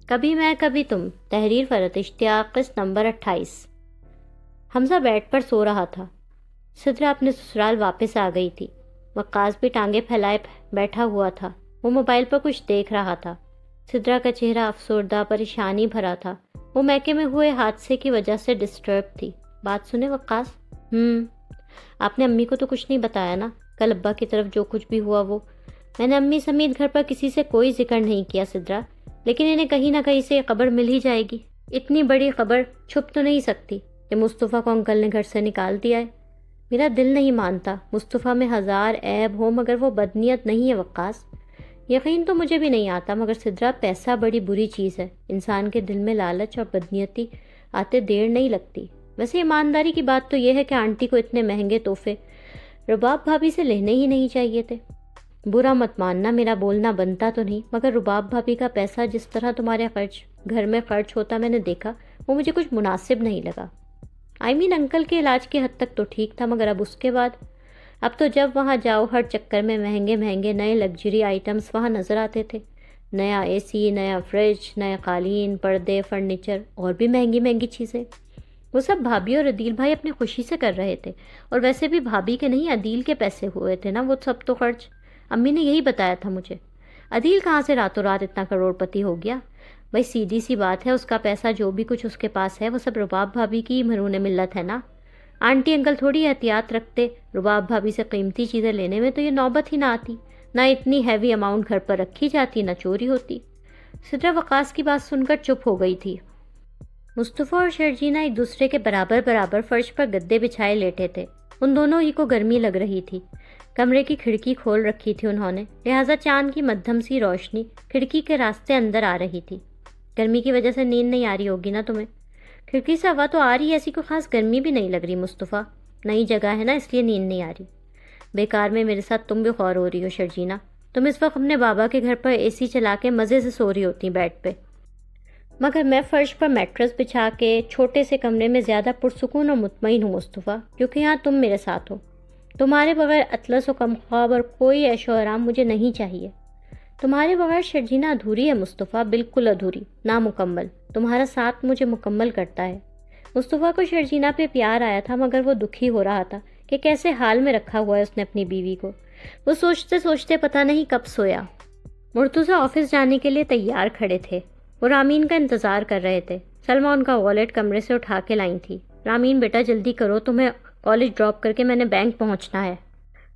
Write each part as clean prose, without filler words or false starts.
کبھی میں کبھی تم، تحریر فرحت اشتیاق، قسط نمبر 28۔ حمزہ بیڈ پر سو رہا تھا۔ سدرا اپنے سسرال واپس آ گئی تھی۔ وقاص بھی ٹانگیں پھیلائے بیٹھا ہوا تھا۔ وہ موبائل پر کچھ دیکھ رہا تھا۔ سدرا کا چہرہ افسردہ، پریشانی بھرا تھا۔ وہ میکے میں ہوئے حادثے کی وجہ سے ڈسٹرب تھی۔ بات سنے وقاص؟ آپ نے امی کو تو کچھ نہیں بتایا نا؟ کل ابا کی طرف جو کچھ بھی ہوا وہ؟ میں نے امی سمیت گھر پر کسی سے کوئی ذکر نہیں کیا سدرا، لیکن انہیں کہیں نہ کہیں سے یہ خبر مل ہی جائے گی۔ اتنی بڑی خبر چھپ تو نہیں سکتی کہ مصطفیٰ کو انکل نے گھر سے نکال دیا ہے۔ میرا دل نہیں مانتا۔ مصطفیٰ میں ہزار عیب ہو مگر وہ بدنیت نہیں ہے وقاص۔ یقین تو مجھے بھی نہیں آتا، مگر سدرا پیسہ بڑی بری چیز ہے۔ انسان کے دل میں لالچ اور بدنیتی آتے دیر نہیں لگتی۔ ویسے ایمانداری کی بات تو یہ ہے کہ آنٹی کو اتنے مہنگے تحفے رباب بھابھی سے لینے ہی نہیں چاہیے تھے۔ برا مت ماننا، میرا بولنا بنتا تو نہیں، مگر رباب بھابھی کا پیسہ جس طرح تمہارے گھر میں خرچ ہوتا میں نے دیکھا، وہ مجھے کچھ مناسب نہیں لگا۔ انکل کے علاج کی حد تک تو ٹھیک تھا، مگر اب اس کے بعد؟ اب تو جب وہاں جاؤ ہر چکر میں مہنگے مہنگے نئے لگژری آئٹمز وہاں نظر آتے تھے۔ نیا اے سی، نیا فریج، نئے قالین، پردے، فرنیچر اور بھی مہنگی مہنگی چیزیں۔ وہ سب بھابھی اور عدیل بھائی اپنی خوشی سے کر رہے تھے، اور ویسے بھی بھابھی کے نہیں عدیل کے پیسے ہوئے تھے نا وہ سب تو خرچ۔ امی نے یہی بتایا تھا مجھے۔ عدیل کہاں سے راتوں رات اتنا کروڑ پتی ہو گیا؟ بھائی سیدھی سی بات ہے، اس کا پیسہ جو بھی کچھ اس کے پاس ہے وہ سب رباب بھابھی کی مرہون ملت ہے نا۔ آنٹی انکل تھوڑی احتیاط رکھتے رباب بھابھی سے قیمتی چیزیں لینے میں، تو یہ نوبت ہی نہ آتی، نہ اتنی ہیوی اماؤنٹ گھر پر رکھی جاتی، نہ چوری ہوتی۔ سدرا وقاص کی بات سن کر چپ ہو گئی تھی۔ مصطفیٰ اور شرجینہ ایک دوسرے کے برابر برابر فرش پر گدے بچھائے لیٹے تھے۔ ان دونوں ہی کو گرمی لگ رہی تھی۔ کمرے کی کھڑکی کھول رکھی تھی انہوں نے، لہٰذا چاند کی مدھم سی روشنی کھڑکی کے راستے اندر آ رہی تھی۔ گرمی کی وجہ سے نیند نہیں آ رہی ہوگی نا تمہیں؟ کھڑکی سے ہوا تو آ رہی ہے، ایسی کوئی خاص گرمی بھی نہیں لگ رہی مصطفیٰ۔ نئی جگہ ہے نا اس لیے نیند نہیں آ رہی۔ بیکار میں میرے ساتھ تم بھی خور ہو رہی ہو شرجینہ۔ تم اس وقت اپنے بابا کے گھر پر اے سی چلا کے مزے سے سو رہی ہوتی بیڈ پہ، مگر میں فرش پر میٹرس بچھا کے چھوٹے سے کمرے میں زیادہ پرسکون اور مطمئن ہوں مصطفیٰ، کیونکہ یہاں تم میرے ساتھ ہو۔ تمہارے بغیر اطلس و کم خواب اور کوئی عیش و آرام مجھے نہیں چاہیے۔ تمہارے بغیر شرجینہ ادھوری ہے مصطفیٰ، بالکل ادھوری، نامکمل۔ تمہارا ساتھ مجھے مکمل کرتا ہے۔ مصطفیٰ کو شرجینہ پہ پیار آیا تھا، مگر وہ دکھی ہو رہا تھا کہ کیسے حال میں رکھا ہوا ہے اس نے اپنی بیوی کو۔ وہ سوچتے سوچتے پتہ نہیں کب سویا۔ مرتضیٰ آفس جانے کے لیے تیار کھڑے تھے۔ وہ رامین کا انتظار کر رہے تھے۔ سلمہ ان کا والیٹ کمرے سے اٹھا کے لائی تھی۔ رامین بیٹا جلدی کرو، تمہیں کالج ڈراپ کر کے میں نے بینک پہنچنا ہے۔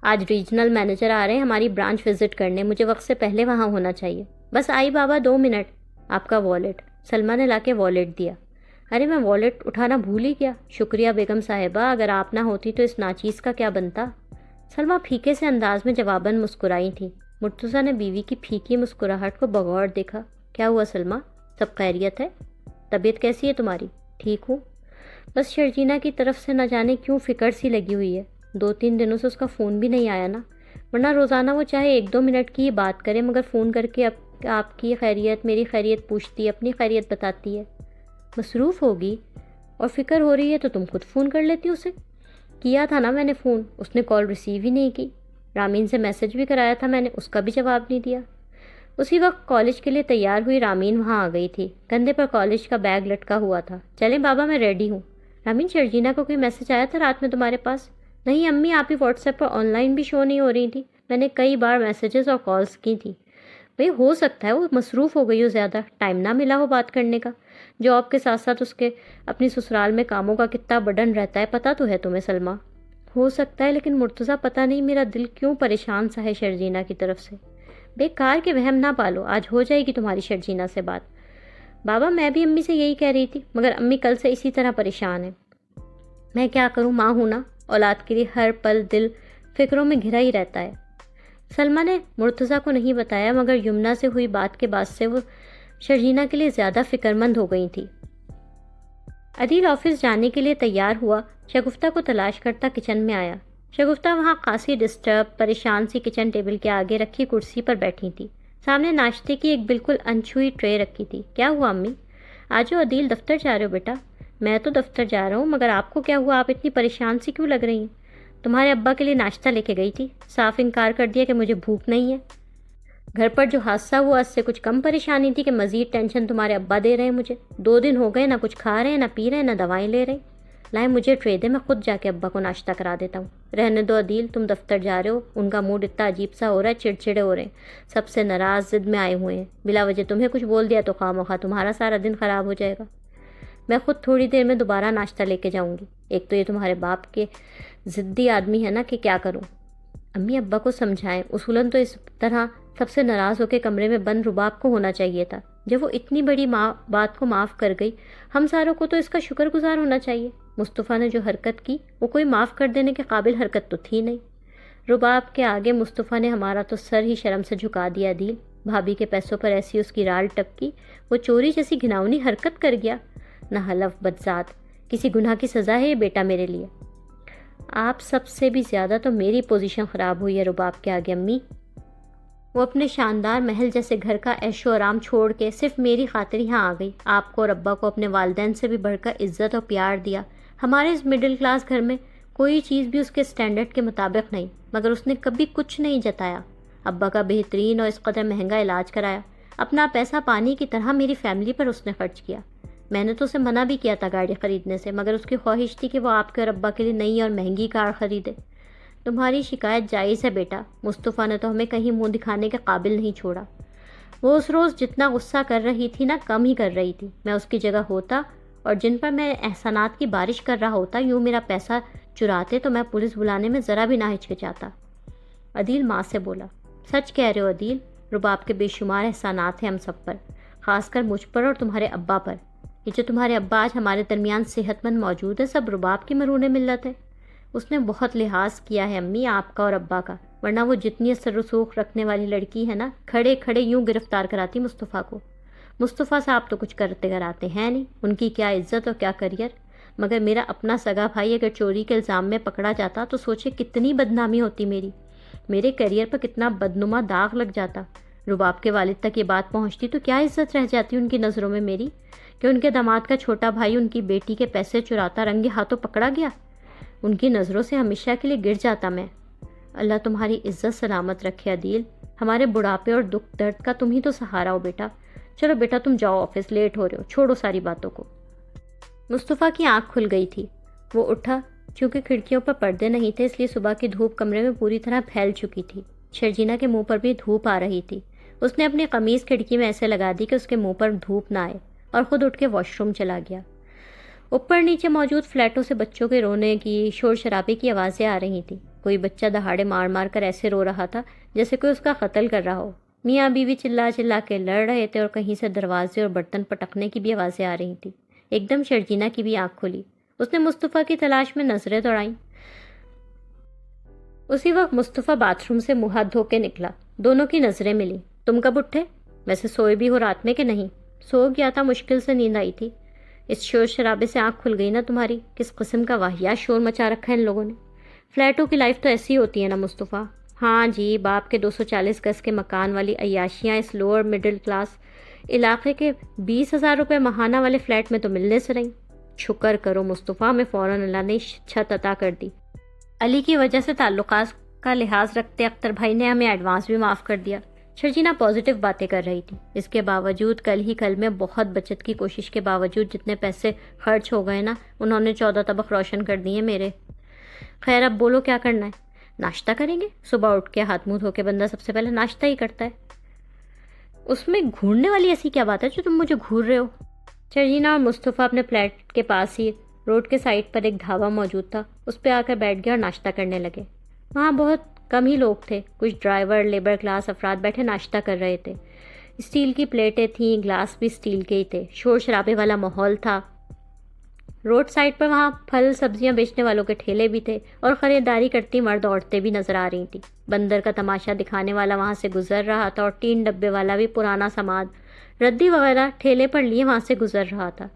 آج ریجنل مینیجر آ رہے ہیں ہماری برانچ وزٹ کرنے، مجھے وقت سے پہلے وہاں ہونا چاہیے۔ بس آئی بابا 2 منٹ۔ آپ کا والیٹ۔ سلمہ نے لا کے والیٹ دیا۔ ارے میں والیٹ اٹھانا بھول ہی گیا۔ شکریہ بیگم صاحبہ، اگر آپ نہ ہوتی تو اس ناچیز کا کیا بنتا؟ سلمہ پھیکے سے انداز میں جواباً مسکرائی تھی۔ مرتضیٰ نے بیوی کی پھیکی مسکراہٹ کو بغور دیکھا۔ کیا ہوا سلمہ؟ سب خیریت ہے؟ طبیعت کیسی ہے تمہاری؟ ٹھیک ہوں، بس شرجینہ کی طرف سے نہ جانے کیوں فکر سی لگی ہوئی ہے۔ 2-3 دنوں سے اس کا فون بھی نہیں آیا نا، ورنہ روزانہ وہ چاہے 1-2 منٹ کی ہی بات کرے، مگر فون کر کے آپ کی خیریت میری خیریت پوچھتی ہے، اپنی خیریت بتاتی ہے۔ مصروف ہوگی اور فکر ہو رہی ہے تو تم خود فون کر لیتی اسے۔ کیا تھا نا میں نے فون، اس نے کال ریسیو ہی نہیں کی۔ رامین سے میسج بھی کرایا تھا میں نے، اس کا بھی جواب نہیں دیا۔ اسی وقت کالج کے لیے تیار ہوئی رامین وہاں آ گئی تھی۔ کندھے پر کالج کا بیگ لٹکا ہوا تھا۔ چلیں بابا میں ریڈی ہوں۔ رامین شرجینہ کو کوئی میسج آیا تھا رات میں تمہارے پاس؟ نہیں امی، آپ ہی واٹس ایپ پر آن لائن بھی شو نہیں ہو رہی تھی، میں نے کئی بار میسیجز اور کالز کی تھی۔ بھئی ہو سکتا ہے وہ مصروف ہو گئی ہو، زیادہ ٹائم نہ ملا ہو بات کرنے کا۔ جاب کے ساتھ ساتھ اس کے اپنی سسرال میں کاموں کا کتنا برڈن رہتا ہے، پتہ تو ہے تمہیں سلمہ۔ ہو سکتا ہے، لیکن مرتضیٰ پتہ نہیں میرا دل کیوں پریشان سا ہے شرجینہ کی طرف سے۔ بیکار کے وہم نہ پالو، آج ہو جائے گی تمہاری شرجینہ سے بات۔ بابا میں بھی امی سے یہی کہہ رہی تھی، مگر امی کل سے اسی طرح پریشان ہیں۔ میں کیا کروں، ماں ہوں نا، اولاد کے لیے ہر پل دل فکروں میں گھرا ہی رہتا ہے۔ سلمہ نے مرتضیٰ کو نہیں بتایا، مگر یمنا سے ہوئی بات کے بعد سے وہ شرجینہ کے لیے زیادہ فکر مند ہو گئی تھی۔ عدیل آفس جانے کے لیے تیار ہوا، شگفتہ کو تلاش کرتا کچن میں آیا۔ شگفتہ وہاں خاصی ڈسٹرب پریشان سی کچن ٹیبل کے آگے رکھی کرسی پر بیٹھی تھی۔ سامنے ناشتے کی ایک بالکل انچھوئی ٹرے رکھی تھی۔ کیا ہوا امی؟ آجو عدیل، دفتر جا رہے ہو بیٹا؟ میں تو دفتر جا رہا ہوں، مگر آپ کو کیا ہوا، آپ اتنی پریشان سی کیوں لگ رہی ہیں؟ تمہارے ابا کے لیے ناشتہ لے کے گئی تھی، صاف انکار کر دیا کہ مجھے بھوک نہیں ہے۔ گھر پر جو حادثہ ہوا اس سے کچھ کم پریشانی تھی کہ مزید ٹینشن تمہارے ابا دے رہے ہیں مجھے۔ 2 دن ہو گئے، نہ کچھ کھا رہے ہیں، نہ پی رہے ہیں، نہ دوائیں لے رہے ہیں۔ لائیں مجھے ٹرے دے، میں خود جا کے ابا کو ناشتہ کرا دیتا ہوں۔ رہنے دو عدیل، تم دفتر جا رہے ہو، ان کا موڈ اتنا عجیب سا ہو رہا ہے، چڑچڑے ہو رہے ہیں، سب سے ناراض، ضد میں آئے ہوئے ہیں۔ بلا وجہ تمہیں کچھ بول دیا تو خواہ مخواہ تمہارا سارا دن خراب ہو جائے گا۔ میں خود تھوڑی دیر میں دوبارہ ناشتہ لے کے جاؤں گی۔ ایک تو یہ تمہارے باپ کے ضدی آدمی ہے نا کہ کیا کروں۔ امی ابا کو سمجھائیں، اصولاً تو اس طرح سب سے ناراض ہو کے کمرے میں بند رباب کو ہونا چاہیے تھا۔ جب وہ اتنی بڑی بات کو معاف کر گئی، ہم ساروں کو تو اس کا شکر گزار ہونا چاہیے۔ مصطفیٰ نے جو حرکت کی وہ کوئی معاف کر دینے کے قابل حرکت تو تھی نہیں۔ رباب کے آگے مصطفیٰ نے ہمارا تو سر ہی شرم سے جھکا دیا۔ عدیل، بھابھی کے پیسوں پر ایسی اس کی رال ٹپکی، وہ چوری جیسی گھناؤنی حرکت کر گیا۔ نہ حلف بدذات، کسی گناہ کی سزا ہے یہ بیٹا میرے لیے۔ آپ سب سے بھی زیادہ تو میری پوزیشن خراب ہوئی ہے رباب کے آگے امی۔ وہ اپنے شاندار محل جیسے گھر کا عیش و آرام چھوڑ کے صرف میری خاطر یہاں آ گئی۔ آپ کو اور ابا کو اپنے والدین سے بھی بڑھ کر عزت اور پیار دیا۔ ہمارے اس مڈل کلاس گھر میں کوئی چیز بھی اس کے سٹینڈرڈ کے مطابق نہیں، مگر اس نے کبھی کچھ نہیں جتایا۔ ابا کا بہترین اور اس قدر مہنگا علاج کرایا۔ اپنا پیسہ پانی کی طرح میری فیملی پر اس نے خرچ کیا۔ میں نے تو اسے منع بھی کیا تھا گاڑی خریدنے سے، مگر اس کی خواہش تھی کہ وہ آپ کے اور ابا کے لیے نئی اور مہنگی کار خریدے۔ تمہاری شکایت جائز ہے بیٹا، مصطفیٰ نے تو ہمیں کہیں منہ دکھانے کے قابل نہیں چھوڑا۔ وہ اس روز جتنا غصہ کر رہی تھی نا، کم ہی کر رہی تھی۔ میں اس کی جگہ ہوتا اور جن پر میں احسانات کی بارش کر رہا ہوتا یوں میرا پیسہ چراتے تو میں پولیس بلانے میں ذرا بھی نہ ہچکچاتا۔ عدیل ماں سے بولا، سچ کہہ رہے ہو عدیل، رباب کے بے شمار احسانات ہیں ہم سب پر، خاص کر مجھ پر اور تمہارے ابا پر۔ یہ جو تمہارے ابا آج ہمارے درمیان صحت مند موجود ہے، سب رباب کی مرہون ملت ہے۔ اس نے بہت لحاظ کیا ہے امی آپ کا اور ابا کا، ورنہ وہ جتنی اثر رسوخ رکھنے والی لڑکی ہے نا، کھڑے کھڑے یوں گرفتار کراتی مصطفیٰ کو۔ مصطفیٰ صاحب تو کچھ کرتے کراتے ہیں نہیں، ان کی کیا عزت اور کیا کریئر، مگر میرا اپنا سگا بھائی اگر چوری کے الزام میں پکڑا جاتا تو سوچے کتنی بدنامی ہوتی میری، میرے کیریئر پر کتنا بدنما داغ لگ جاتا۔ رباب کے والد تک یہ بات پہنچتی تو کیا عزت رہ جاتی ان کی نظروں میں میری، کہ ان کے داماد کا چھوٹا بھائی ان کی بیٹی کے پیسے چراتا رنگے ہاتھوں پکڑا گیا۔ ان کی نظروں سے ہمیشہ کے لیے گر جاتا میں۔ اللہ تمہاری عزت سلامت رکھے عدیل، ہمارے بڑھاپے اور دکھ درد کا تم ہی تو سہارا ہو بیٹا۔ چلو بیٹا تم جاؤ آفس، لیٹ ہو رہے ہو، چھوڑو ساری باتوں کو۔ مصطفیٰ کی آنکھ کھل گئی تھی، وہ اٹھا۔ چونکہ کھڑکیوں پر پردے نہیں تھے اس لیے صبح کی دھوپ کمرے میں پوری طرح پھیل چکی تھی۔ شرجینا کے منہ پر بھی دھوپ آ رہی تھی۔ اس نے اپنی قمیض کھڑکی میں ایسے لگا دی کہ اس کے منہ پر دھوپ نہ آئے، اور خود اٹھ کے واش روم چلا گیا۔ اوپر نیچے موجود فلیٹوں سے بچوں کے رونے کی، شور شرابے کی آوازیں آ رہی تھیں۔ کوئی بچہ دہاڑے مار مار کر ایسے رو رہا تھا جیسے کوئی اس کا قتل کر رہا ہو۔ میاں بیوی چلا چلا کے لڑ رہے تھے، اور کہیں سے دروازے اور برتن پٹکنے کی بھی آوازیں آ رہی تھیں۔ ایک دم شرجینا کی بھی آنکھ کھلی۔ اس نے مصطفیٰ کی تلاش میں نظریں دوڑائیں۔ اسی وقت مصطفیٰ باتھ روم سے منہ ہاتھ دھو کے نکلا۔ دونوں کی نظریں ملی۔ تم کب اٹھے؟ ویسے سوئے بھی ہو رات میں کہ نہیں؟ سو گیا تھا، مشکل سے نیند آئی تھی۔ اس شور شرابے سے آنکھ کھل گئی نا تمہاری؟ کس قسم کا واہیات شور مچا رکھا ہے ان لوگوں نے۔ فلیٹوں کی لائف تو ایسی ہوتی ہے نا مصطفیٰ۔ ہاں جی، باپ کے 240 گز کے مکان والی عیاشیاں اس لوور مڈل کلاس علاقے کے 20,000 روپے ماہانہ والے فلیٹ میں تو ملنے سے رہیں۔ شکر کرو مصطفیٰ، میں فوراً اللہ نے چھت عطا کر دی۔ علی کی وجہ سے تعلقات کا لحاظ رکھتے اختر بھائی نے ہمیں ایڈوانس بھی معاف کر دیا۔ شرجینا پازیٹیو باتیں کر رہی تھی۔ اس کے باوجود کل میں بہت بچت کی کوشش کے باوجود جتنے پیسے خرچ ہو گئے نا، انہوں نے 14 طبق روشن کر دیے میرے۔ خیر اب بولو کیا کرنا ہے؟ ناشتہ کریں گے؟ صبح اٹھ کے ہاتھ منہ دھو کے بندہ سب سے پہلے ناشتہ ہی کرتا ہے۔ اس میں گھورنے والی ایسی کیا بات ہے جو تم مجھے گھور رہے ہو؟ شرجینا اور مصطفیٰ اپنے فلیٹ کے پاس ہی روڈ کے سائڈ پر ایک ڈھابا موجود تھا، اس پہ آ کر بیٹھ گئے اور ناشتہ کرنے لگے۔ وہاں بہت کم ہی لوگ تھے، کچھ ڈرائیور، لیبر کلاس افراد بیٹھے ناشتہ کر رہے تھے۔ اسٹیل کی پلیٹیں تھیں، گلاس بھی اسٹیل کے ہی تھے، شور شرابے والا ماحول تھا۔ روڈ سائڈ پر وہاں پھل سبزیاں بیچنے والوں کے ٹھیلے بھی تھے، اور خریداری کرتی مرد عورتیں بھی نظر آ رہی تھیں۔ بندر کا تماشا دکھانے والا وہاں سے گزر رہا تھا، اور 3 ڈبے والا بھی پرانا سامان ردی وغیرہ ٹھیلے پر لیے وہاں سے گزر رہا تھا۔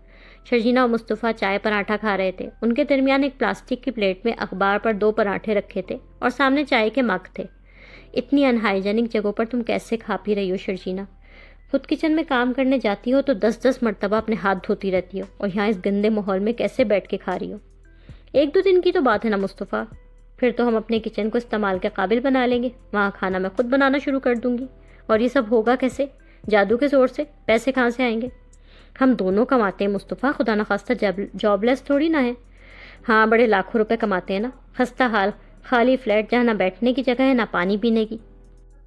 شرجینا اور مصطفیٰ چائے پراٹھا کھا رہے تھے۔ ان کے درمیان ایک پلاسٹک کی پلیٹ میں اخبار پر 2 پراٹھے رکھے تھے، اور سامنے چائے کے مگ تھے۔ اتنی ان ہائیجینک جگہوں پر تم کیسے کھا پی رہی ہو شرجینا؟ خود کچن میں کام کرنے جاتی ہو تو 10 مرتبہ اپنے ہاتھ دھوتی رہتی ہو، اور یہاں اس گندے ماحول میں کیسے بیٹھ کے کھا رہی ہو؟ 1-2 دن کی تو بات ہے نا مصطفیٰ، پھر تو ہم اپنے کچن کو استعمال کے قابل بنا لیں گے، وہاں کھانا میں خود بنانا شروع کر دوں گی۔ اور یہ سب ہوگا کیسے؟ جادو کے زور سے۔ پیسے کہاں سے آئیں گے؟ ہم دونوں کماتے ہیں مصطفیٰ، خدا نخواستہ جاب لیس تھوڑی نہ ہے۔ ہاں، بڑے لاکھوں روپے کماتے ہیں نا۔ خستہ حال خالی فلیٹ جہاں نہ بیٹھنے کی جگہ ہے نہ پانی پینے کی،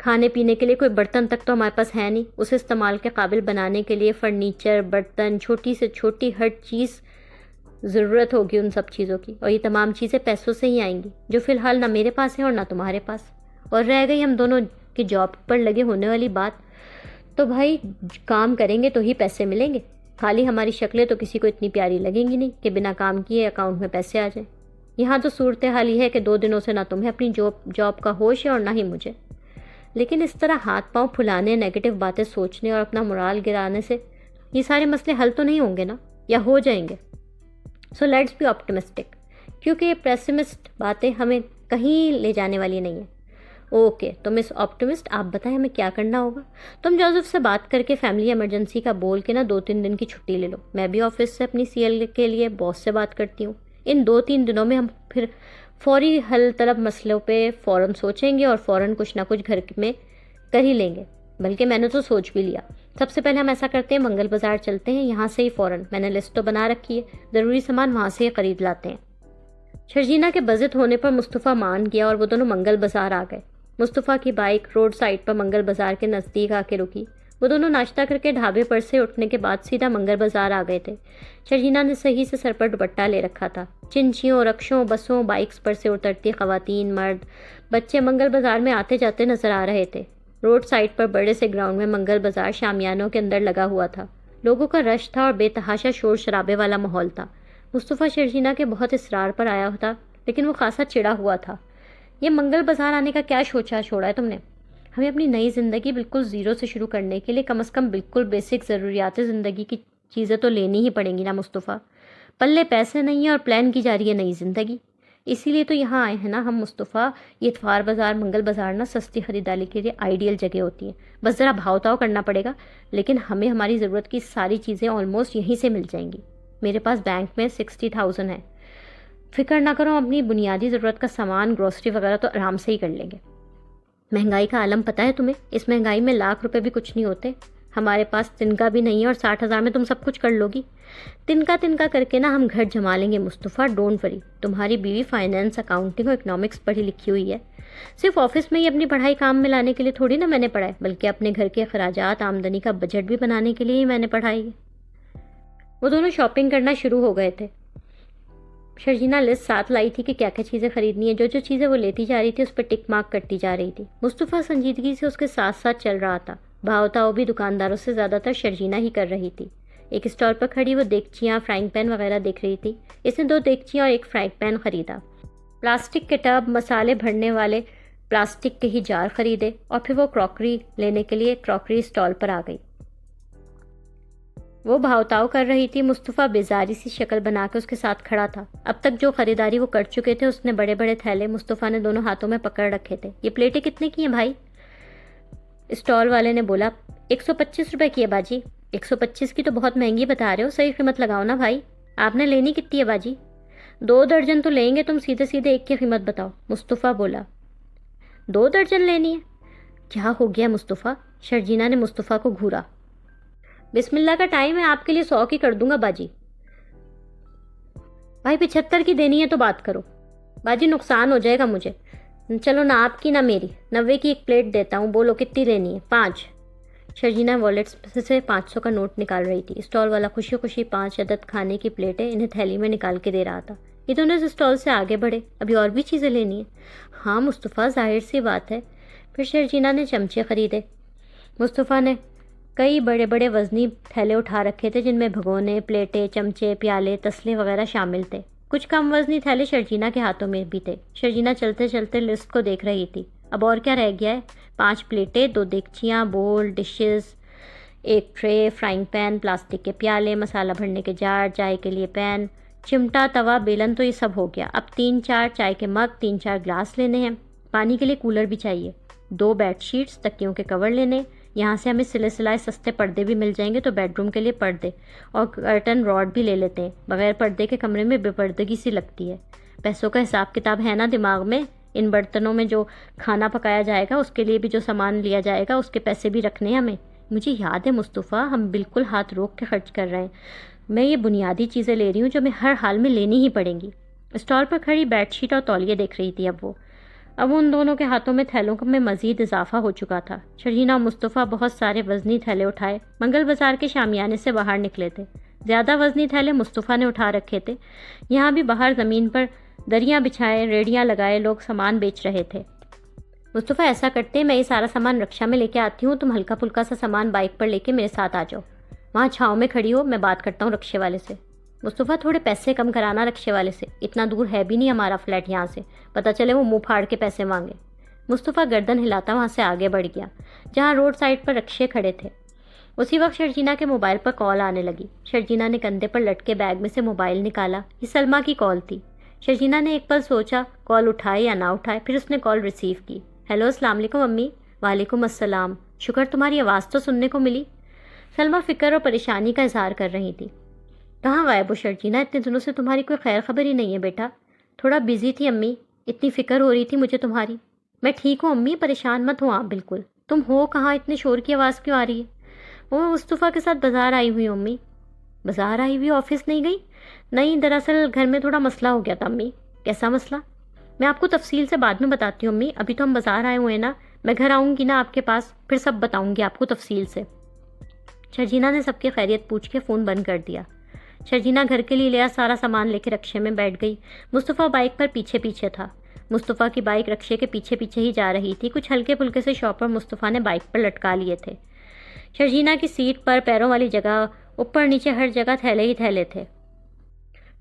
کھانے پینے کے لیے کوئی برتن تک تو ہمارے پاس ہے نہیں۔ اسے استعمال کے قابل بنانے کے لیے فرنیچر، برتن، چھوٹی سے چھوٹی ہر چیز ضرورت ہوگی ان سب چیزوں کی، اور یہ تمام چیزیں پیسوں سے ہی آئیں گی، جو فی الحال نہ میرے پاس ہیں اور نہ تمہارے پاس۔ اور رہ گئی ہم دونوں کی جاب پر لگے ہونے والی بات، تو بھائی کام کریں گے تو ہی پیسے ملیں گے۔ خالی ہماری شکلیں تو کسی کو اتنی پیاری لگیں گی نہیں کہ بنا کام کیے اکاؤنٹ میں پیسے آ جائیں۔ یہاں تو صورتحال یہ ہے کہ 2 دنوں سے نہ تمہیں اپنی جاب کا ہوش ہے اور نہ ہی مجھے۔ لیکن اس طرح ہاتھ پاؤں پھلانے، نیگیٹو باتیں سوچنے اور اپنا morale گرانے سے یہ سارے مسئلے حل تو نہیں ہوں گے نا، یا ہو جائیں گے؟ سو لیٹس بی آپٹمسٹک، کیونکہ یہ پیسمسٹ باتیں ہمیں کہیں لے جانے والی نہیں ہیں۔ اوکے، تو مس آپٹمسٹ، آپ بتائیں ہمیں کیا کرنا ہوگا؟ تم جوزف سے بات کر کے فیملی ایمرجنسی کا بول کے نا 2-3 دن کی چھٹی لے لو۔ میں بھی آفس سے اپنی CL کے لیے باس سے بات کرتی ہوں۔ ان 2-3 دنوں میں ہم پھر فوری حل طلب مسئلوں پہ فوراً سوچیں گے اور فوراً کچھ نہ کچھ گھر میں کر ہی لیں گے۔ بلکہ میں نے تو سوچ بھی لیا۔ سب سے پہلے ہم ایسا کرتے ہیں، منگل بازار چلتے ہیں، یہاں سے ہی فوراً، میں نے لسٹ تو بنا رکھی ہے، ضروری سامان وہاں سے ہی خرید لاتے ہیں۔ شرجینا کے بزد ہونے پر مصطفیٰ مان گیا اور وہ دونوں منگل بازار آ گئے۔ مصطفیٰ کی بائک روڈ سائڈ پر منگل بازار کے نزدیک آ کے رکی۔ وہ دونوں ناشتہ کر کے ڈھابے پر سے اٹھنے کے بعد سیدھا منگل بازار آ گئے تھے۔ شرجینا نے صحیح سے سر پر دوپٹہ لے رکھا تھا۔ چنچیوں، رکشوں، بسوں، بائکس پر سے اترتی خواتین، مرد، بچے منگل بازار میں آتے جاتے نظر آ رہے تھے۔ روڈ سائڈ پر بڑے سے گراؤنڈ میں منگل بازار شامیانوں کے اندر لگا ہوا تھا۔ لوگوں کا رش تھا اور بے تحاشا شور شرابے والا ماحول تھا۔ مصطفیٰ شرجینا کے بہت اصرار پر آیا تھا، لیکن وہ خاصا چڑا ہوا تھا۔ یہ منگل بازار آنے کا کیا چھوڑا ہے تم نے؟ ہمیں اپنی نئی زندگی بالکل زیرو سے شروع کرنے کے لیے کم از کم بالکل بیسک ضروریات زندگی کی چیزیں تو لینی ہی پڑیں گی نا مصطفیٰ۔ پلے پیسے نہیں ہیں اور پلان کی جا رہی ہے نئی زندگی، اسی لیے تو یہاں آئے ہیں نا ہم مصطفیٰ۔ یہ اتوار بازار، منگل بازار نا سستی خریداری کے لیے آئیڈیل جگہ ہوتی ہیں، بس ذرا بھاؤ تاؤ کرنا پڑے گا، لیکن ہمیں ہماری ضرورت کی ساری چیزیں آلموسٹ یہیں سے مل جائیں گی۔ میرے پاس بینک میں 60,000 ہے، فکر نہ کرو، اپنی بنیادی ضرورت کا سامان، گروسری وغیرہ تو آرام سے ہی کر لیں گے۔ مہنگائی کا عالم پتہ ہے تمہیں؟ اس مہنگائی میں لاکھ روپے بھی کچھ نہیں ہوتے۔ ہمارے پاس تنکا بھی نہیں ہے اور 60,000 میں تم سب کچھ کر لو گی؟ تنکا کر کے نا ہم گھر جما لیں گے مصطفیٰ، ڈونٹ وری۔ تمہاری بیوی فائنینس، اکاؤنٹنگ اور اکنامکس پڑھی لکھی ہوئی ہے۔ صرف آفس میں ہی اپنی پڑھائی کام میں لانے کے لیے تھوڑی نا میں نے پڑھا ہے، بلکہ اپنے گھر کے اخراجات، آمدنی کا بجٹ بھی بنانے کے لیے ہی میں نے پڑھائی ہے۔ وہ دونوں شاپنگ کرنا شروع ہو گئے تھے۔ شرجینا لسٹ ساتھ لائی تھی کہ کیا کیا چیزیں خریدنی ہے۔ جو چیزیں وہ لیتی جا رہی تھی اس پہ ٹک مارک کرتی جا رہی تھی۔ مصطفیٰ سنجیدگی سے اس کے ساتھ ساتھ چل رہا تھا۔ بھاؤ تاؤ بھی دکانداروں سے زیادہ تر شرجینا ہی کر رہی تھی۔ ایک اسٹال پر کھڑی وہ دیگچیاں، فرائنگ پین وغیرہ دیکھ رہی تھی۔ اس نے 2 دیگچیاں اور ایک فرائنگ پین خریدا۔ پلاسٹک کے ٹب، مسالے بھرنے والے پلاسٹک کے ہی جار خریدے، اور پھر وہ کراکری لینے کے لیے کراکری اسٹال پر آ گئی۔ وہ بھاؤ تاؤ کر رہی تھی۔ مصطفیٰ بیزاری سی شکل بنا کے اس کے ساتھ کھڑا تھا۔ اب تک جو خریداری وہ کر چکے تھے، اس نے بڑے بڑے تھیلے مصطفیٰ نے دونوں ہاتھوں میں پکڑ رکھے تھے۔ یہ پلیٹیں کتنے کی ہیں بھائی؟ اسٹال والے نے بولا۔ 125 روپے کی ہے باجی۔ 125 کی تو بہت مہنگی بتا رہے ہو، صحیح قیمت لگاؤ نا بھائی۔ آپ نے لینی کتنی ہے باجی؟ 2 درجن تو لیں گے، تم سیدھے ایک کی قیمت بتاؤ، مصطفیٰ بولا۔ 2 درجن لینی ہے؟ کیا ہو گیا مصطفیٰ؟ شرجینا نے مصطفیٰ کو گھورا۔ بسم اللہ کا ٹائم ہے، آپ کے لیے 100 کی کر دوں گا باجی۔ بھائی 75 کی دینی ہے تو بات کرو باجی، نقصان ہو جائے گا مجھے۔ چلو نہ آپ کی نہ میری، 90 کی ایک پلیٹ دیتا ہوں، بولو کتنی لینی ہے؟ 5۔ شرجینا والیٹ سے 500 کا نوٹ نکال رہی تھی۔ اسٹال والا خوشی خوشی 5 عدد کھانے کی پلیٹیں انہیں تھیلی میں نکال کے دے رہا تھا۔ یہ دونوں اس اسٹال سے آگے بڑھے۔ ابھی اور بھی چیزیں لینی ہیں؟ ہاں مصطفیٰ، ظاہر سی بات ہے۔ پھر شرجینا نے چمچے خریدے۔ مصطفیٰ نے کئی بڑے بڑے وزنی تھیلے اٹھا رکھے تھے، جن میں بھگونے، پلیٹیں، چمچے، پیالے، تسلے وغیرہ شامل تھے۔ کچھ کم وزنی تھیلے شرجینا کے ہاتھوں میں بھی تھے۔ شرجینا چلتے چلتے لسٹ کو دیکھ رہی تھی۔ اب اور کیا رہ گیا ہے؟ 5 پلیٹیں، 2 دیگچیاں، بول، ڈشز، ایک ٹرے، فرائنگ پین، پلاسٹک کے پیالے، مسالہ بھرنے کے جار، چائے کے لیے پین، چمٹا، توا، بیلن، تو یہ سب ہو گیا۔ اب 3-4 چائے کے مگ، 3-4 گلاس لینے ہیں۔ پانی کے لیے کولر بھی چاہیے۔ 2 بیڈ شیٹس، تکیوں کے کور لینے۔ یہاں سے ہمیں سلے سلائے سستے پردے بھی مل جائیں گے، تو بیڈ روم کے لیے پردے اور کرٹن راڈ بھی لے لیتے ہیں۔ بغیر پردے کے کمرے میں بے پردگی سی لگتی ہے۔ پیسوں کا حساب کتاب ہے نا دماغ میں؟ ان برتنوں میں جو کھانا پکایا جائے گا اس کے لیے بھی جو سامان لیا جائے گا اس کے پیسے بھی رکھنے ہیں ہمیں. مجھے یاد ہے مصطفیٰ، ہم بالکل ہاتھ روک کے خرچ کر رہے ہیں. میں یہ بنیادی چیزیں لے رہی ہوں جو میں ہر حال میں لینی ہی پڑیں گی. اسٹال پر کھڑی بیڈ شیٹ اور تولیے دیکھ رہی تھی. اب ان دونوں کے ہاتھوں میں تھیلوں میں مزید اضافہ ہو چکا تھا. شرجینا اور مصطفیٰ بہت سارے وزنی تھیلے اٹھائے منگل بازار کے شامیانے سے باہر نکلے تھے. زیادہ وزنی تھیلے مصطفیٰ نے اٹھا رکھے تھے. یہاں بھی باہر زمین پر دریاں بچھائے ریڑیاں لگائے لوگ سامان بیچ رہے تھے. مصطفیٰ ایسا کرتے میں یہ سارا سامان رکشا میں لے کے آتی ہوں، تم ہلکا پھلکا سا سامان بائک پر لے کے میرے ساتھ آ جاؤ. وہاں چھاؤں میں کھڑی ہو، میں بات کرتا ہوں رکشے والے سے. مصطفیٰ تھوڑے پیسے کم کرانا رکشے والے سے، اتنا دور ہے بھی نہیں ہمارا فلیٹ یہاں سے، پتہ چلے وہ منہ پھاڑ کے پیسے مانگے. مصطفیٰ گردن ہلاتا وہاں سے آگے بڑھ گیا جہاں روڈ سائڈ پر رکشے کھڑے تھے. اسی وقت شرجینا کے موبائل پر کال آنے لگی. شرجینا نے کندھے پر لٹکے بیگ میں سے موبائل نکالا. یہ سلمیٰ کی کال تھی. شرجینا نے ایک پل سوچا کال اٹھائے یا نہ اٹھائے، پھر اس نے کال ریسیو کی. ہیلو، السلام علیکم امی. وعلیکم السلام، شکر تمہاری آواز تو سننے کو ملی. سلمیٰ فکر اور پریشانی کا اظہار کر رہی تھی. کہاں غائب ہو شرجینا؟ اتنے دنوں سے تمہاری کوئی خیر خبر ہی نہیں ہے بیٹا. تھوڑا بزی تھی امی، اتنی فکر ہو رہی تھی مجھے تمہاری. میں ٹھیک ہوں امی، پریشان مت ہو آپ بالکل. تم ہو کہاں؟ اتنے شور کی آواز کیوں آ رہی ہے؟ وہ مصطفیٰ کے ساتھ بازار آئی ہوئی امی. بازار آئی ہوئی؟ آفس نہیں گئی؟ نہیں، دراصل گھر میں تھوڑا مسئلہ ہو گیا تھا امی. کیسا مسئلہ؟ میں آپ کو تفصیل سے بعد میں بتاتی ہوں امی، ابھی تو ہم بازار آئے ہوئے ہیں نا. میں گھر آؤں گی نا آپ کے پاس، پھر سب بتاؤں گی آپ کو تفصیل سے. شرجینا نے سب کی خیریت پوچھ کے فون بند کر دیا. شرجینا گھر کے لیے لیا سارا سامان لے کے رکشے میں بیٹھ گئی. مصطفیٰ بائک پر پیچھے پیچھے تھا. مصطفیٰ کی بائک رکشے کے پیچھے پیچھے ہی جا رہی تھی. کچھ ہلکے پھلکے سے شاپر مصطفیٰ نے بائک پر لٹکا لیے تھے. شرجینا کی سیٹ پر پیروں والی جگہ اوپر نیچے ہر جگہ تھیلے ہی تھیلے تھے.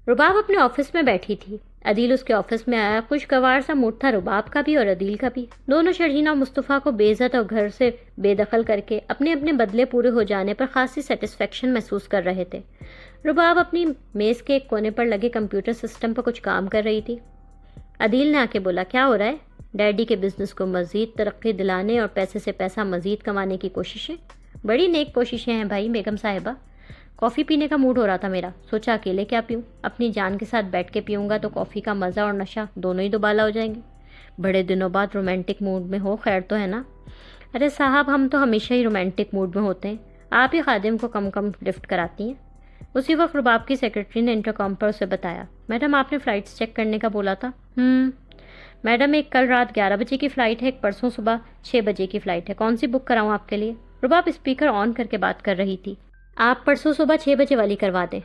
رباب اپنے آفس میں بیٹھی تھی. عدیل اس کے آفس میں آیا. خوشگوار سا موڈ تھا رباب کا بھی اور عدیل کا بھی. دونوں شرجینا اور مصطفیٰ کو بے عزت اور گھر سے بے دخل کر کے اپنے اپنے بدلے پورے ہو جانے پر خاصی سیٹسفیکشن محسوس کر رہے تھے. رباب اپنی میز کے ایک کونے پر لگے کمپیوٹر سسٹم پر کچھ کام کر رہی تھی. عدیل نے آ کے بولا، کیا ہو رہا ہے؟ ڈیڈی کے بزنس کو مزید ترقی دلانے اور پیسے سے پیسہ مزید کمانے کی کوششیں. بڑی نیک کوششیں ہیں بھائی بیگم صاحبہ. کافی پینے کا موڈ ہو رہا تھا میرا، سوچا اکیلے کیا پیوں، اپنی جان کے ساتھ بیٹھ کے پیوں گا تو کافی کا مزہ اور نشہ دونوں ہی دوبالا ہو جائیں گے. بڑے دنوں بعد رومانٹک موڈ میں ہو، خیر تو ہے نا؟ ارے صاحب ہم تو ہمیشہ ہی رومانٹک موڈ میں ہوتے ہیں، آپ ہی خادم کو کم کم لفٹ کراتی ہیں. اسی وقت رباب کی سیکرٹری نے انٹرکام پر اسے بتایا، میڈم آپ نے فلائٹس چیک کرنے کا بولا تھا. میڈم ایک کل رات 11 بجے کی فلائٹ ہے، ایک پرسوں صبح 6 بجے کی فلائٹ ہے. کون سی بک کراؤں آپ کے لیے؟ رباب اسپیکر آن کر کے بات کر رہی تھی. آپ پرسوں صبح 6 بجے والی کروا دیں.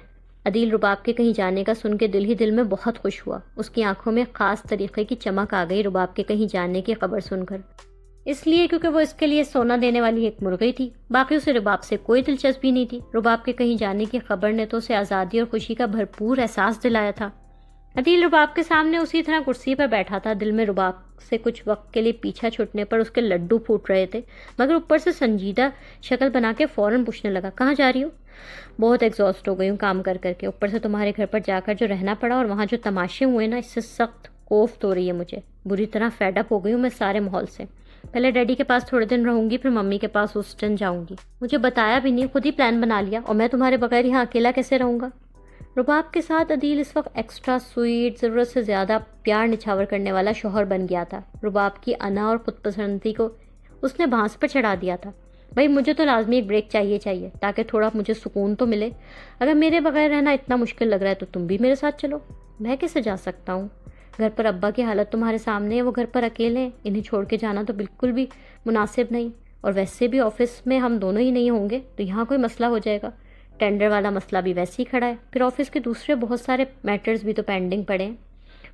عدیل رباب کے کہیں جانے کا سن کے دل ہی دل میں بہت خوش ہوا. اس کی آنکھوں میں خاص طریقے کی چمک آ گئی رباب کے کہیں جانے کی خبر سن کر. اس لیے کیونکہ وہ اس کے لیے سونا دینے والی ایک مرغی تھی، باقی اسے رباب سے کوئی دلچسپی نہیں تھی. رباب کے کہیں جانے کی خبر نے تو اسے آزادی اور خوشی کا بھرپور احساس دلایا تھا. عدیل رباب کے سامنے اسی طرح کرسی پر بیٹھا تھا. دل میں رباب سے کچھ وقت کے لیے پیچھا چھوٹنے پر اس کے لڈو پھوٹ رہے تھے، مگر اوپر سے سنجیدہ شکل بنا کے فوراً پوچھنے لگا، کہاں جا رہی ہو؟ بہت ایگزاسٹ ہو گئی ہوں کام کر کے، اوپر سے تمہارے گھر پر جا کر جو رہنا پڑا اور وہاں جو تماشے ہوئے نا، اس سے سخت کوفت ہو رہی ہے مجھے. بری طرح فیڈ اپ ہو گئی ہوں میں سارے ماحول سے. پہلے ڈیڈی کے پاس تھوڑے دن رہوں گی، پھر ممی کے پاس ہوسٹن جاؤں گی. مجھے بتایا بھی نہیں، خود ہی پلان بنا لیا، اور میں تمہارے بغیر یہاں اکیلا کیسے رہوں گا؟ رباب کے ساتھ عدیل اس وقت ایکسٹرا سویٹ، ضرورت سے زیادہ پیار نچھاور کرنے والا شوہر بن گیا تھا. رباب کی انا اور خود پسندی کو اس نے بھانس پر چڑھا دیا تھا. بھائی مجھے تو لازمی ایک بریک چاہیے تاکہ تھوڑا مجھے سکون تو ملے. اگر میرے بغیر رہنا اتنا مشکل لگ رہا ہے تو تم بھی میرے ساتھ چلو. میں کیسے جا سکتا ہوں؟ گھر پر ابا کی حالت تمہارے سامنے ہے، وہ گھر پر اکیلے ہیں، انہیں چھوڑ کے جانا تو بالکل بھی مناسب نہیں. اور ویسے بھی آفس میں ہم دونوں ہی نہیں ہوں گے تو یہاں کوئی مسئلہ ہو جائے گا. ٹینڈر والا مسئلہ بھی ویسے ہی کھڑا ہے، پھر آفس کے دوسرے بہت سارے میٹرز بھی تو پینڈنگ پڑے ہیں.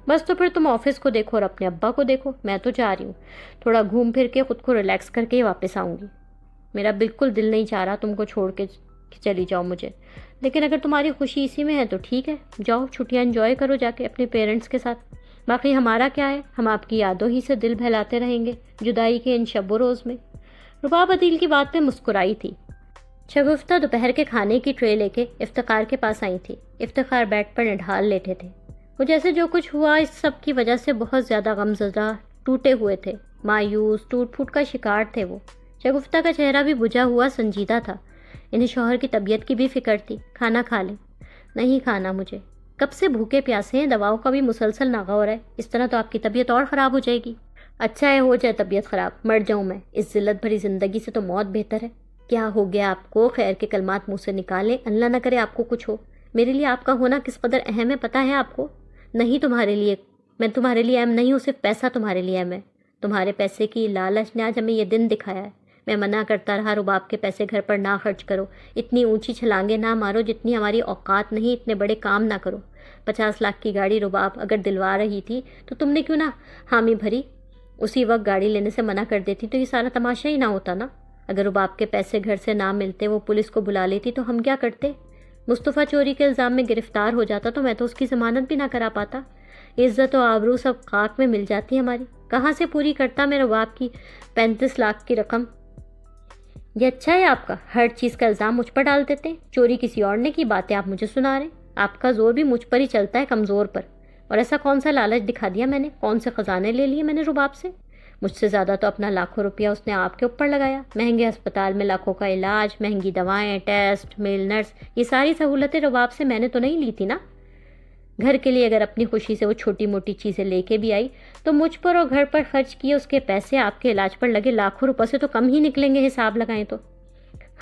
بس تو پھر تم آفس کو دیکھو اور اپنے ابا کو دیکھو. میں تو جا رہی ہوں، تھوڑا گھوم پھر کے خود کو ریلیکس کر کے ہی واپس آؤں گی. میرا بالکل دل نہیں چاہ رہا تم کو چھوڑ کے چلی جاؤ مجھے، لیکن اگر تمہاری خوشی اسی میں ہے تو ٹھیک ہے، جاؤ چھٹیاں انجوائے کرو جا کے اپنے پیرنٹس کے ساتھ. باقی ہمارا کیا ہے، ہم آپ کی یادوں ہی سے دل بہلاتے رہیں گے جدائی کے ان شب و روز میں. رباب عدیل کی بات پہ مسکرائی تھی. شگفتہ دوپہر کے کھانے کی ٹرے لے کے افتخار کے پاس آئی تھی. افتخار بیڈ پر نڈھال لیٹے تھے. وہ جیسے جو کچھ ہوا اس سب کی وجہ سے بہت زیادہ غمزدہ، ٹوٹے ہوئے تھے، مایوس، ٹوٹ پھوٹ کا شکار تھے. وہ شگفتہ کا چہرہ بھی بجھا ہوا سنجیدہ تھا. انہیں شوہر کی طبیعت کی بھی فکر تھی. کھانا کھا لیں. نہیں کھانا مجھے. کب سے بھوکے پیاسے ہیں، دواؤں کا بھی مسلسل ناغہ ہو رہا ہے، اس طرح تو آپ کی طبیعت اور خراب ہو جائے گی۔ اچھا ہے ہو جائے طبیعت خراب، مر جاؤں میں، اس ذلت بھری زندگی سے تو موت بہتر ہے۔ کیا ہو گیا آپ کو؟ خیر کے کلمات منہ سے نکالیں، اللہ نہ کرے آپ کو کچھ ہو۔ میرے لیے آپ کا ہونا کس قدر اہم ہے پتہ ہے آپ کو؟ نہیں تمہارے لیے، میں تمہارے لیے اہم نہیں ہوں، صرف پیسہ تمہارے لیے اہم ہے۔ تمہارے پیسے کی لالچ نے آج ہمیں یہ دن دکھایا ہے۔ میں منع کرتا رہا رباب کے پیسے گھر پر نہ خرچ کرو، اتنی اونچی چھلانگیں نہ مارو جتنی ہماری اوقات نہیں، اتنے بڑے کام نہ کرو۔ 50 لاکھ کی گاڑی رباب اگر دلوا رہی تھی تو تم نے کیوں نہ حامی بھری؟ اسی وقت گاڑی لینے سے منع کر دیتی تو یہ سارا تماشا ہی نہ ہوتا نا۔ اگر رباب کے پیسے گھر سے نہ ملتے، وہ پولیس کو بلا لیتی تو ہم کیا کرتے؟ مصطفیٰ چوری کے الزام میں گرفتار ہو جاتا تو میں تو اس کی ضمانت بھی نہ کرا پاتا۔ عزت و آبرو سب خاک میں مل جاتی ہماری۔ کہاں سے پوری کرتا میں رباب کی 35 لاکھ کی رقم؟ یہ اچھا ہے آپ کا، ہر چیز کا الزام مجھ پر ڈال دیتے ہیں۔ چوری کسی اور نے کی، باتیں آپ مجھے سنا رہے ہیں۔ آپ کا زور بھی مجھ پر ہی چلتا ہے، کمزور پر۔ اور ایسا کون سا لالچ دکھا دیا میں نے؟ کون سے خزانے لے لیے میں نے رباب سے؟ مجھ سے زیادہ تو اپنا لاکھوں روپیہ اس نے آپ کے اوپر لگایا۔ مہنگے ہسپتال میں لاکھوں کا علاج، مہنگی دوائیں، ٹیسٹ، میل نرس، یہ ساری سہولتیں رباب سے میں نے تو نہیں لی تھی نا۔ گھر کے لیے اگر اپنی خوشی سے وہ چھوٹی موٹی چیزیں لے کے بھی آئی تو مجھ پر اور گھر پر خرچ کیے اس کے پیسے آپ کے علاج پر لگے لاکھوں روپے سے تو کم ہی نکلیں گے حساب لگائیں تو۔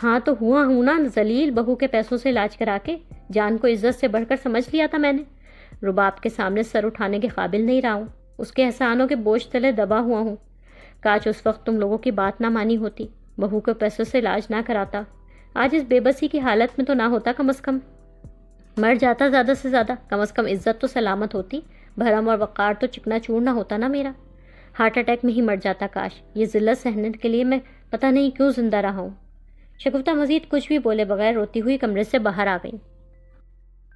ہاں تو ہوا ہوں نا ذلیل، بہو کے پیسوں سے علاج کرا کے۔ جان کو عزت سے بڑھ کر سمجھ لیا تھا میں نے۔ رباب کے سامنے سر اٹھانے کے قابل نہیں رہا ہوں، اس کے احسانوں کے بوجھ تلے دبا ہوا ہوں۔ کاش اس وقت تم لوگوں کی بات نہ مانی ہوتی، بہو کے پیسوں سے علاج نہ کراتا، آج اس بے بسی کی حالت میں تو نہ ہوتا، کم از کم مر جاتا، زیادہ سے زیادہ کم از کم عزت تو سلامت ہوتی، بھرم اور وقار تو چکنا چور نہ ہوتا نا میرا۔ ہارٹ اٹیک میں ہی مر جاتا کاش، یہ ذلت سہنے کے لیے میں پتہ نہیں کیوں زندہ رہا ہوں۔ شگفتہ مزید کچھ بھی بولے بغیر روتی ہوئی کمرے سے باہر آ گئی۔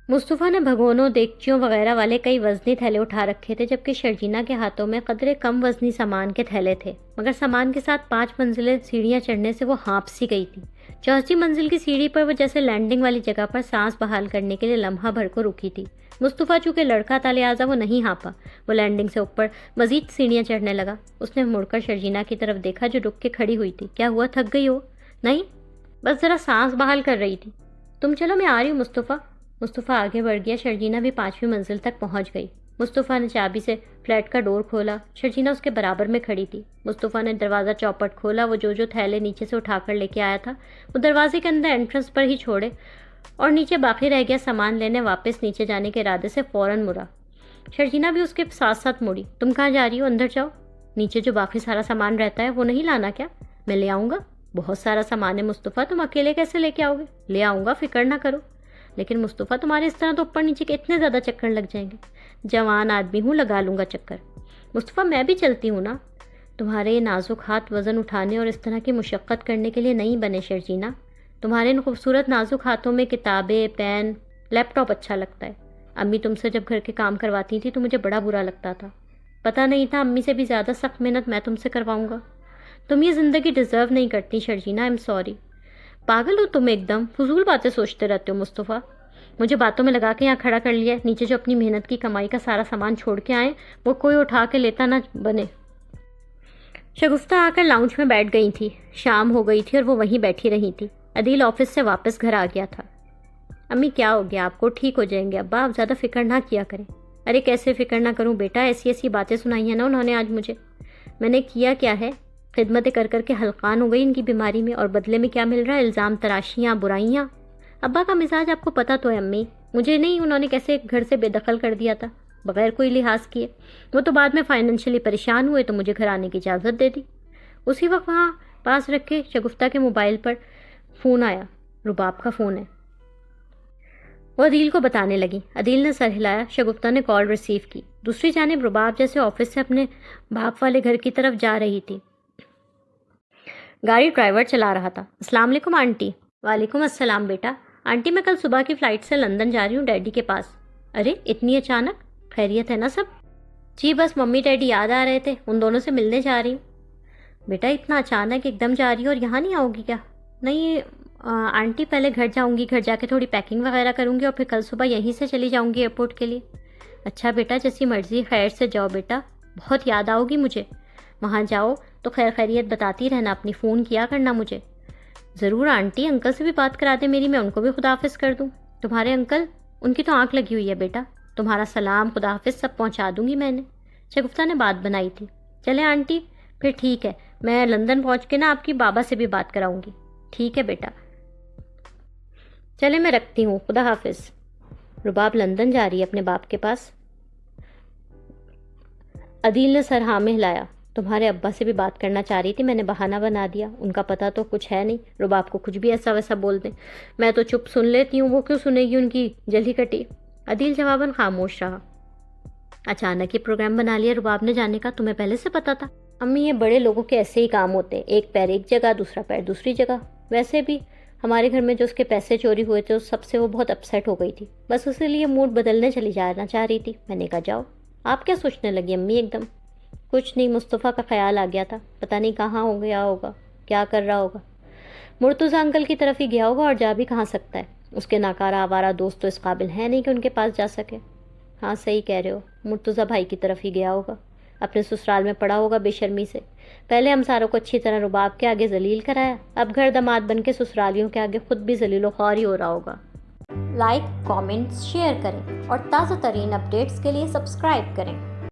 مصطفیٰ نے بھگونوں، دیگچیوں وغیرہ والے کئی وزنی تھیلے اٹھا رکھے تھے، جبکہ شرجینہ کے ہاتھوں میں قدرے کم وزنی سامان کے تھیلے تھے، مگر سامان کے ساتھ 5 منزلیں سیڑھیاں چڑھنے سے وہ ہانپ سی گئی تھی۔ 4 منزل کی سیڑھی پر وہ جیسے لینڈنگ والی جگہ پر سانس بحال کرنے کے لیے لمحہ بھر کو رکی تھی۔ مصطفیٰ چونکہ لڑکا تھا لہٰذا وہ نہیں ہانپا، وہ لینڈنگ سے اوپر مزید سیڑھیاں چڑھنے لگا۔ اس نے مڑ کر شرجینہ کی طرف دیکھا جو رک کے کھڑی ہوئی تھی۔ کیا ہوا، تھک گئی ہو؟ نہیں، بس ذرا سانس بحال کر رہی تھی۔ تم چلو، میں آ رہی ہوں مصطفیٰ۔ مصطفیٰ آگے بڑھ گیا، شرجینہ بھی 5ویں منزل تک پہنچ گئی۔ مصطفیٰ نے چابی سے فلیٹ کا ڈور کھولا، شرجینہ اس کے برابر میں کھڑی تھی۔ مصطفیٰ نے دروازہ چوپٹ کھولا، وہ جو تھیلے نیچے سے اٹھا کر لے کے آیا تھا وہ دروازے کے اندر انٹرنس پر ہی چھوڑے اور نیچے باقی رہ گیا سامان لینے واپس نیچے جانے کے ارادے سے فوراً مڑا۔ شرجینہ بھی اس کے ساتھ ساتھ مڑی۔ تم کہاں جا رہی ہو؟ اندر جاؤ، نیچے جو باقی سارا سامان رہتا ہے وہ نہیں لانا کیا؟ میں لے آؤں گا، بہت سارا سامان ہے مصطفیٰ، تم اکیلے کیسے لے کے آؤ گے؟ لے آؤں گا، فکر نہ کرو۔ لیکن مصطفیٰ تمہارے اس طرح تو اوپر نیچے کے اتنے زیادہ چکر لگ جائیں گے۔ جوان آدمی ہوں، لگا لوں گا چکر۔ مصطفیٰ میں بھی چلتی ہوں نا۔ تمہارے یہ نازک ہاتھ وزن اٹھانے اور اس طرح کی مشقت کرنے کے لیے نہیں بنے شرجینہ۔ تمہارے ان خوبصورت نازک ہاتھوں میں کتابیں، پین، لیپ ٹاپ اچھا لگتا ہے۔ امی تم سے جب گھر کے کام کرواتی تھی تو مجھے بڑا برا لگتا تھا، پتہ نہیں تھا امی سے بھی زیادہ سخت محنت میں تم سے کرواؤں گا۔ تم یہ زندگی ڈیزرو نہیں کرتی شرجینہ، آئی ایم سوری۔ پاگل ہو تم، ایک دم فضول باتیں سوچتے رہتے ہو مصطفیٰ۔ مجھے باتوں میں لگا کے یہاں کھڑا کر لیا، نیچے جو اپنی محنت کی کمائی کا سارا سامان چھوڑ کے آئے وہ کوئی اٹھا کے لیتا نہ بنے۔ شگفتہ آ کر لاؤنج میں بیٹھ گئی تھی۔ شام ہو گئی تھی اور وہ وہیں بیٹھی رہی تھی۔ عدیل آفس سے واپس گھر آ گیا تھا۔ امی کیا ہو گیا آپ کو؟ ٹھیک ہو جائیں گے ابا، آپ زیادہ فکر نہ کیا کریں۔ ارے کیسے فکر نہ کروں بیٹا، ایسی ایسی باتیں سنائی ہیں نا انہوں نے آج مجھے۔ میں نے کیا ہے؟ خدمتیں کر کر کے حلقان ہو گئی ان کی بیماری میں، اور بدلے میں کیا مل رہا ہے؟ الزام تراشیاں، برائیاں۔ ابا کا مزاج آپ کو پتہ تو ہے امی، مجھے نہیں انہوں نے کیسے گھر سے بے دخل کر دیا تھا بغیر کوئی لحاظ کیے۔ وہ تو بعد میں فائنینشلی پریشان ہوئے تو مجھے گھر آنے کی اجازت دے دی۔ اسی وقت وہاں پاس رکھ کے شگفتہ کے موبائل پر فون آیا۔ رباب کا فون ہے۔ وہ عدیل کو بتانے لگی۔ عدیل نے سر ہلایا۔ شگفتہ نے کال ریسیو کی۔ دوسری جانب رباب جیسے آفس سے اپنے باپ والے گھر کی طرف جا رہی تھی۔ گاڑی ڈرائیور چلا رہا تھا۔ السلام علیکم آنٹی۔ وعلیکم السلام بیٹا۔ آنٹی میں کل صبح کی فلائٹ سے لندن جا رہی ہوں ڈیڈی کے پاس۔ ارے اتنی اچانک؟ خیریت ہے نا سب؟ جی بس ممی ڈیڈی یاد آ رہے تھے، ان دونوں سے ملنے جا رہی ہوں۔ بیٹا اتنا اچانک ایک دم جا رہی ہو اور یہاں نہیں آؤ گی کیا؟ نہیں آنٹی، پہلے گھر جاؤں گی، گھر جا کے تھوڑی پیکنگ وغیرہ کروں گی اور پھر کل صبح یہیں سے چلی جاؤں گی ایئرپورٹ کے لیے۔ اچھا بیٹا، جیسی مرضی، خیر سے جاؤ بیٹا، بہت یاد آؤ گی مجھے۔ وہاں جاؤ تو خیر خیریت بتاتی رہنا، اپنی فون کیا کرنا مجھے۔ ضرور آنٹی، انکل سے بھی بات کرا دیں میری، میں ان کو بھی خدا حافظ کر دوں۔ تمہارے انکل؟ ان کی تو آنکھ لگی ہوئی ہے بیٹا. تمہارا سلام، خدا حافظ سب پہنچا دوں گی میں نے. شگفتہ نے بات بنائی تھی. چلیں آنٹی، پھر ٹھیک ہے، میں لندن پہنچ کے نا آپ کی بابا سے بھی بات کراؤں گی. ٹھیک ہے بیٹا. چلے میں رکھتی ہوں، خدا حافظ. رباب لندن جا رہی ہے اپنے باپ کے پاس. عدیل نے سر ہاں میں ہلایا. تمہارے ابا سے بھی بات کرنا چاہ رہی تھی، میں نے بہانہ بنا دیا. ان کا پتہ تو کچھ ہے نہیں، رباب کو کچھ بھی ایسا ویسا بول دیں. میں تو چپ سن لیتی ہوں، وہ کیوں سنے گی ان کی جلی کٹی. عدیل جواباً خاموش رہا. اچانک یہ پروگرام بنا لیا رباب نے جانے کا، تمہیں پہلے سے پتا تھا؟ امی یہ بڑے لوگوں کے ایسے ہی کام ہوتے، ایک پیر ایک جگہ دوسرا پیر دوسری جگہ. ویسے بھی ہمارے گھر میں جو اس کے پیسے چوری ہوئے تھے اس سب سے وہ بہت اپسیٹ ہو گئی تھی، بس اسی لیے موڈ بدلنے چلی جانا چاہ رہی تھی. میں نے کہا جاؤ. آپ کیا سوچنے لگی امی؟ ایک دم کچھ نہیں، مصطفیٰ کا خیال آ گیا تھا، پتہ نہیں کہاں ہو گیا ہوگا، کیا کر رہا ہوگا. مرتضیٰ انکل کی طرف ہی گیا ہوگا، اور جا بھی کہاں سکتا ہے، اس کے ناکارہ آوارہ دوست تو اس قابل ہیں نہیں کہ ان کے پاس جا سکے. ہاں صحیح کہہ رہے ہو، مرتضیٰ بھائی کی طرف ہی گیا ہوگا، اپنے سسرال میں پڑا ہوگا بے شرمی سے. پہلے ہم ساروں کو اچھی طرح رباب کے آگے ذلیل کرایا، اب گھر داماد بن کے سسرالیوں کے آگے خود بھی ذلیل و خوار ہی ہو رہا ہوگا. لائک، کامنٹس، شیئر کریں اور تازہ ترین اپڈیٹس کے لیے سبسکرائب کریں.